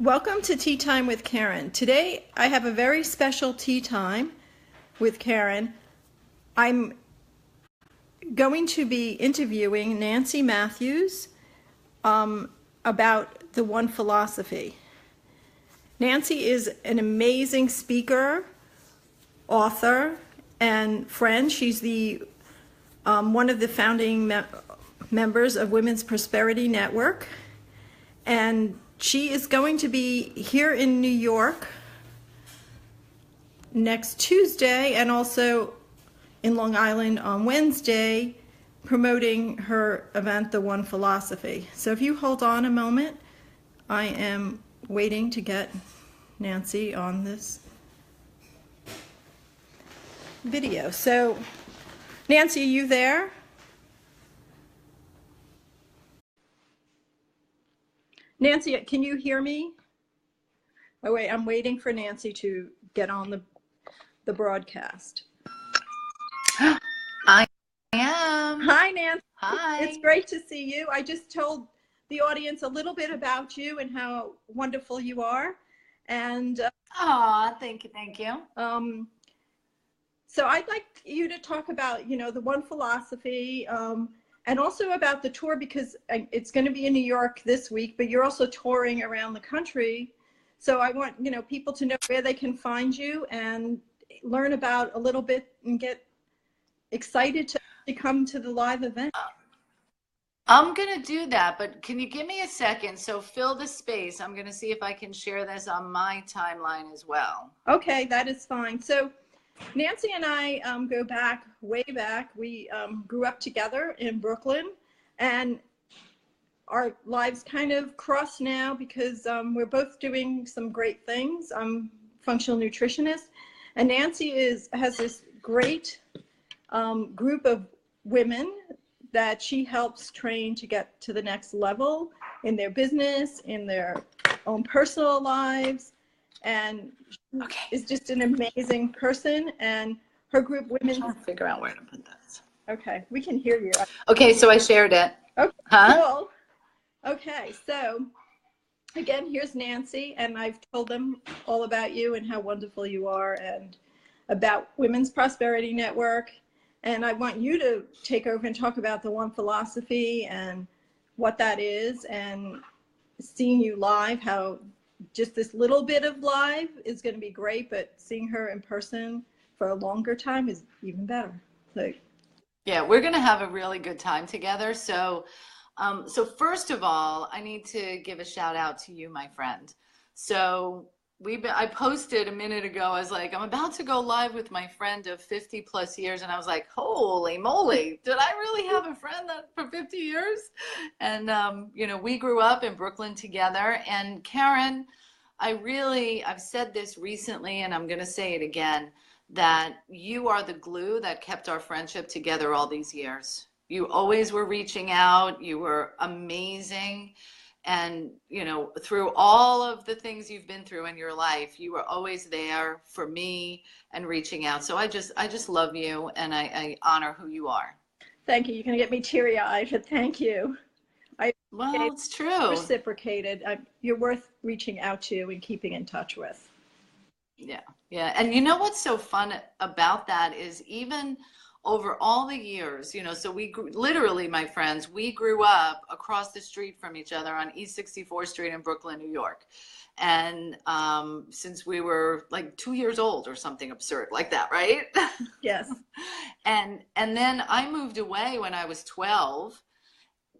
Welcome to Tea Time with Karen. Today I have a very special tea time with Karen. I'm going to be interviewing Nancy Matthews about the One Philosophy. Nancy is an amazing speaker, author, and friend. She's the one of the founding members of Women's Prosperity Network, and she is going to be here in New York next Tuesday and also in Long Island on Wednesday, promoting her event, The One Philosophy. So if you hold on a moment, I am waiting to get Nancy on this video. So Nancy, are you there? Nancy, can you hear me? Oh wait, I'm waiting for Nancy to get on the broadcast. I am. Hi, Nancy. Hi. It's great to see you. I just told the audience a little bit about you and how wonderful you are. And thank you. So I'd like you to talk about, the One Philosophy, and also about the tour, because it's going to be in New York this week, but you're also touring around the country. So I want, people to know where they can find you and learn about a little bit and get excited to come to the live event. I'm going to do that, but can you give me a second? So fill the space. I'm going to see if I can share this on my timeline as well. Okay, that is fine. So Nancy and I go back, way back. We grew up together in Brooklyn, and our lives kind of cross now because we're both doing some great things. I'm functional nutritionist, and Nancy has this great group of women that she helps train to get to the next level in their business, in their own personal lives, and she is just an amazing person. And her group, Women. I'm trying to figure out where to put this. Okay, we can hear you. Okay, so I shared it. Okay, huh? Cool. Okay, so again, here's Nancy, and I've told them all about you and how wonderful you are and about Women's Prosperity Network. And I want you to take over and talk about the One Philosophy and what that is, and seeing you live, how just this little bit of live is going to be great, but seeing her in person for a longer time is even better. Yeah, we're going to have a really good time together. So first of all, I need to give a shout out to you, my friend. So I posted a minute ago, I was like, I'm about to go live with my friend of 50 plus years. And I was like, holy moly, did I really have a friend for 50 years? And, we grew up in Brooklyn together. And Karen, I've said this recently, and I'm going to say it again, that you are the glue that kept our friendship together all these years. You always were reaching out. You were amazing. And, through all of the things you've been through in your life, you were always there for me and reaching out. So I just love you, and I honor who you are. Thank you. You're going to get me teary-eyed, but thank you. Well, it's true. Reciprocated. You're worth reaching out to and keeping in touch with. Yeah. Yeah. And you know what's so fun about that is even over all the years, so we literally, my friends, we grew up across the street from each other on East 64th Street in Brooklyn, New York. And since we were like 2 years old or something absurd like that, right? Yes. And then I moved away when I was 12.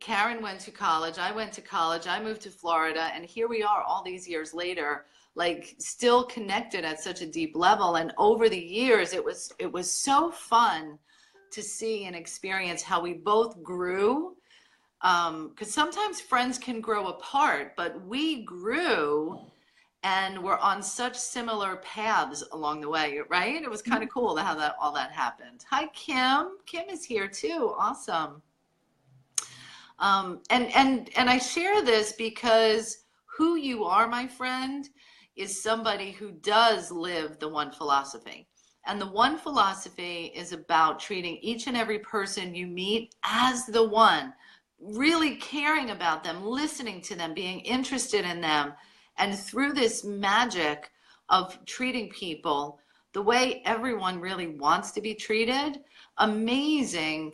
Karen went to college. I went to college. I moved to Florida. And here we are all these years later, like still connected at such a deep level. And over the years, it was so fun to see and experience how we both grew. Because sometimes friends can grow apart, but we grew and we're on such similar paths along the way, right? It was kind of cool to have all that happened. Hi, Kim. Kim is here too. Awesome. And I share this because who you are, my friend, is somebody who does live the One Philosophy. And the One Philosophy is about treating each and every person you meet as the one, really caring about them, listening to them, being interested in them, And through this magic of treating people the way everyone really wants to be treated, amazing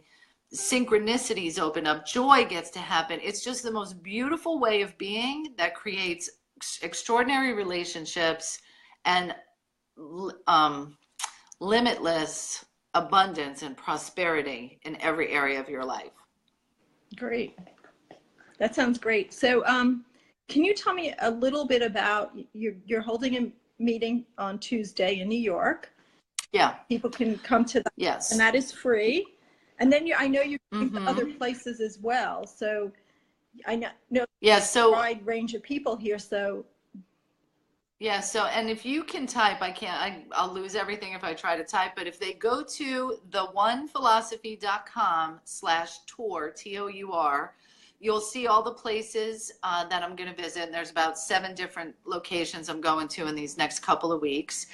synchronicities open up, joy gets to happen. It's just the most beautiful way of being that creates extraordinary relationships and limitless abundance and prosperity in every area of your life. Great. That sounds great. So can you tell me a little bit about, you're holding a meeting on Tuesday in New York. Yeah. People can come to that. Yes. And that is free. And then I know you're going to other places as well. So I know so a wide range of people here. So and if you can type, I'll lose everything if I try to type, but if they go to theonephilosophy.com/tour, TOUR, you'll see all the places that I'm going to visit. And there's about 7 different locations I'm going to in these next couple of weeks.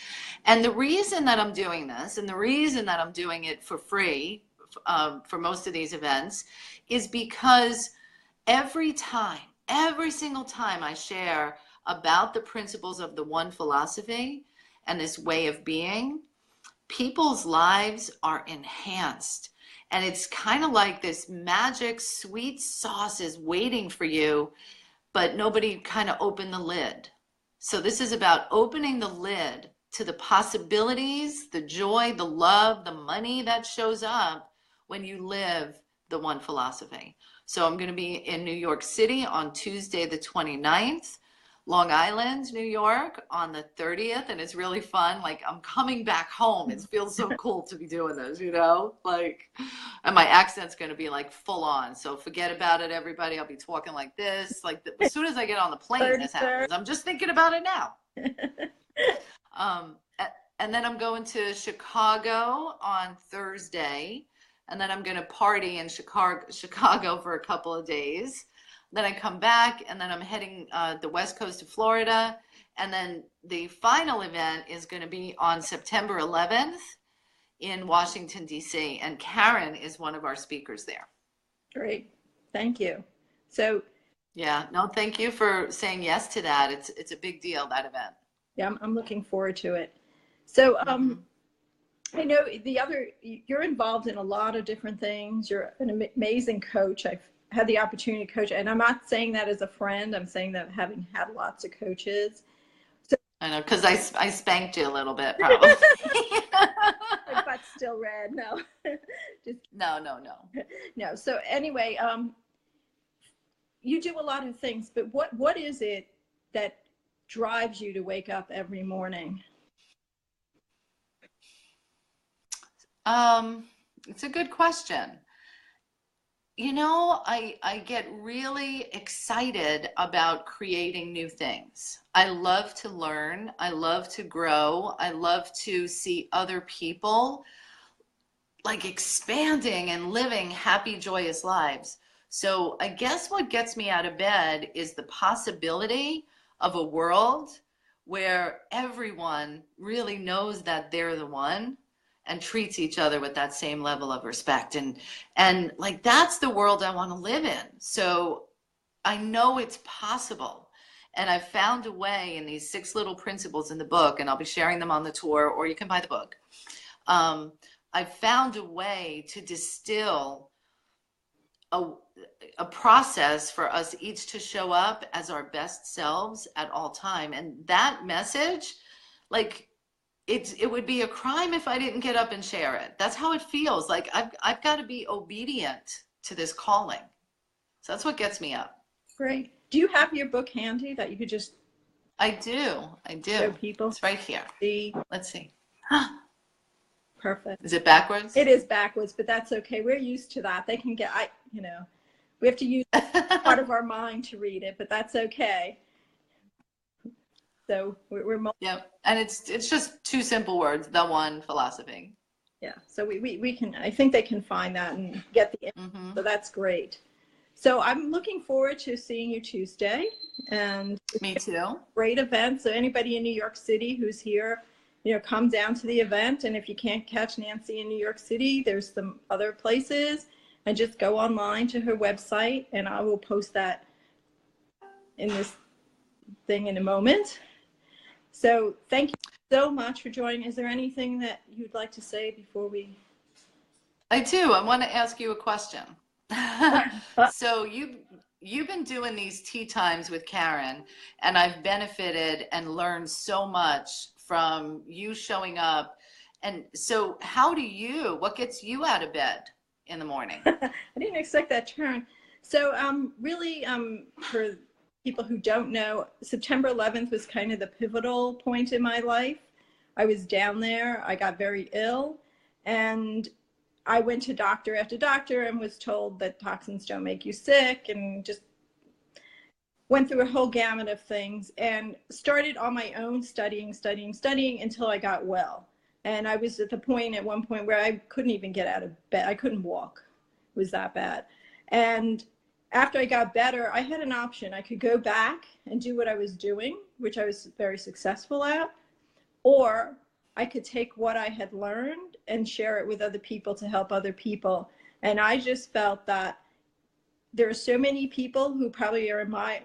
And the reason that I'm doing this, and the reason that I'm doing it for free for most of these events, is because every single time I share about the principles of the One Philosophy and this way of being, people's lives are enhanced. And it's kind of like this magic sweet sauce is waiting for you, but nobody kind of opened the lid. So this is about opening the lid to the possibilities, the joy, the love, the money that shows up when you live the One Philosophy. So I'm going to be in New York City on Tuesday the 29th, Long Island, New York on the 30th, and it's really fun. Like, I'm coming back home. It feels so cool to be doing this, like, and my accent's going to be like full on. So forget about it, everybody. I'll be talking like this. Like, as soon as I get on the plane, this happens. I'm just thinking about it now. And then I'm going to Chicago on Thursday, and then I'm going to party in Chicago for a couple of days. Then I come back, and then I'm heading the west coast of Florida. And then the final event is going to be on September 11th in Washington, D.C. And Karen is one of our speakers there. Great. Thank you. So, yeah, no, thank you for saying yes to that. It's a big deal, that event. Yeah, I'm looking forward to it. So I know you're involved in a lot of different things. You're an amazing coach. I've had the opportunity to coach, and I'm not saying that as a friend. I'm saying that having had lots of coaches. So, I know, because I spanked you a little bit, probably. My butt's still red. No. No. So anyway, you do a lot of things, but what is it that drives you to wake up every morning? It's a good question. I get really excited about creating new things. I love to learn. I love to grow. I love to see other people like expanding and living happy, joyous lives. So I guess what gets me out of bed is the possibility of a world where everyone really knows that they're the one and treats each other with that same level of respect. And like, that's the world I want to live in. So I know it's possible. And I've found a way in these 6 little principles in the book, and I'll be sharing them on the tour, or you can buy the book. I've found a way to distill a process for us each to show up as our best selves at all time. And that message, like, it would be a crime if I didn't get up and share it. That's how it feels. Like, I've got to be obedient to this calling. So that's what gets me up. Great. Do you have your book handy that you could just? I do. Show people. It's right here. Let's see. Perfect. Is it backwards? It is backwards, but that's okay. We're used to that. They can get, we have to use part of our mind to read it, but that's okay. So we're yeah, and it's just 2 simple words: the One Philosophy. Yeah, so we can, I think they can find that and get the info. So that's great. So I'm looking forward to seeing you Tuesday. And me too. Great event. So anybody in New York City who's here, come down to the event. And if you can't catch Nancy in New York City, there's some other places, and just go online to her website, and I will post that in this thing in a moment. So thank you so much for joining. Is there anything that you'd like to say before we? I do. I want to ask you a question. Uh, So you've been doing these tea times with Karen, and I've benefited and learned so much from you showing up. And so what gets you out of bed in the morning? I didn't expect that turn. So really, for people who don't know, September 11th was kind of the pivotal point in my life. I was down there, I got very ill, and I went to doctor after doctor and was told that toxins don't make you sick, and just went through a whole gamut of things and started on my own studying until I got well. And I was at the point at one point where I couldn't even get out of bed. I couldn't walk. It was that bad. And after I got better, I had an option. I could go back and do what I was doing, which I was very successful at, or I could take what I had learned and share it with other people to help other people. And I just felt that there are so many people who probably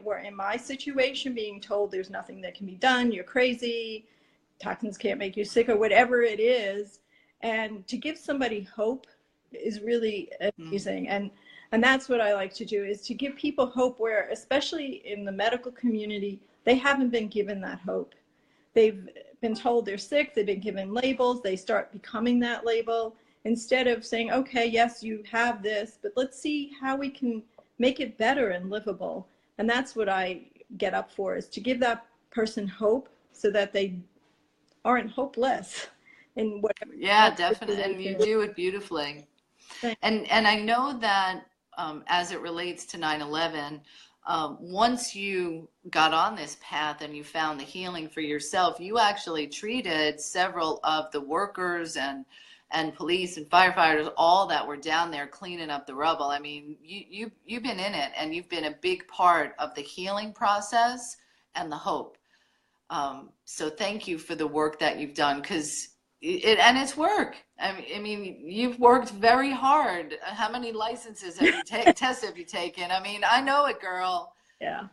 were in my situation, being told there's nothing that can be done, you're crazy, toxins can't make you sick, or whatever it is. And to give somebody hope is really amazing. And that's what I like to do, is to give people hope where, especially in the medical community, they haven't been given that hope. They've been told they're sick, they've been given labels, they start becoming that label instead of saying, okay, yes, you have this, but let's see how we can make it better and livable. And that's what I get up for, is to give that person hope so that they aren't hopeless in whatever. Yeah, definitely. And you do it beautifully. And I know that as it relates to 9/11, once you got on this path and you found the healing for yourself, you actually treated several of the workers and police and firefighters, all that were down there cleaning up the rubble. I mean, you've been in it, and you've been a big part of the healing process and the hope. So thank you for the work that you've done, because it's work. I mean, you've worked very hard. How many licenses have you tests have you taken? I mean, I know it, girl. Yeah.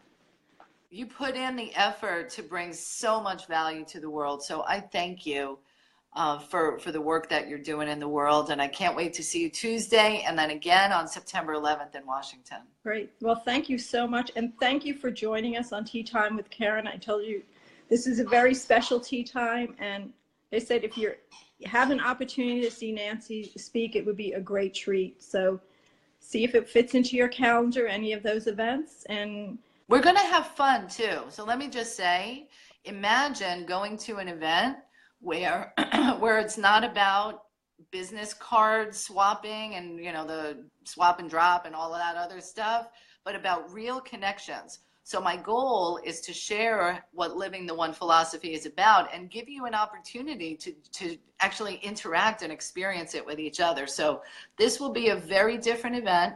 You put in the effort to bring so much value to the world. So I thank you for the work that you're doing in the world. And I can't wait to see you Tuesday, and then again on September 11th in Washington. Great. Well, thank you so much. And thank you for joining us on Tea Time with Karen. I told you this is a very special tea time. And they said if you have an opportunity to see Nancy speak, it would be a great treat. So see if it fits into your calendar, any of those events. And we're going to have fun too. So let me just say, imagine going to an event where where it's not about business card swapping and, you know, the swap and drop and all of that other stuff, but about real connections. So my goal is to share what Living the One philosophy is about and give you an opportunity to actually interact and experience it with each other. So this will be a very different event.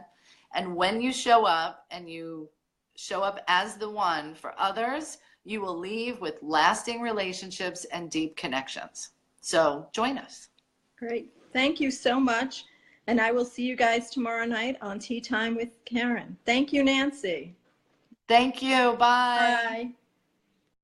And when you show up, and you show up as the one for others, you will leave with lasting relationships and deep connections. So join us. Great. Thank you so much. And I will see you guys tomorrow night on Tea Time with Karen. Thank you, Nancy. Thank you. Bye. Bye.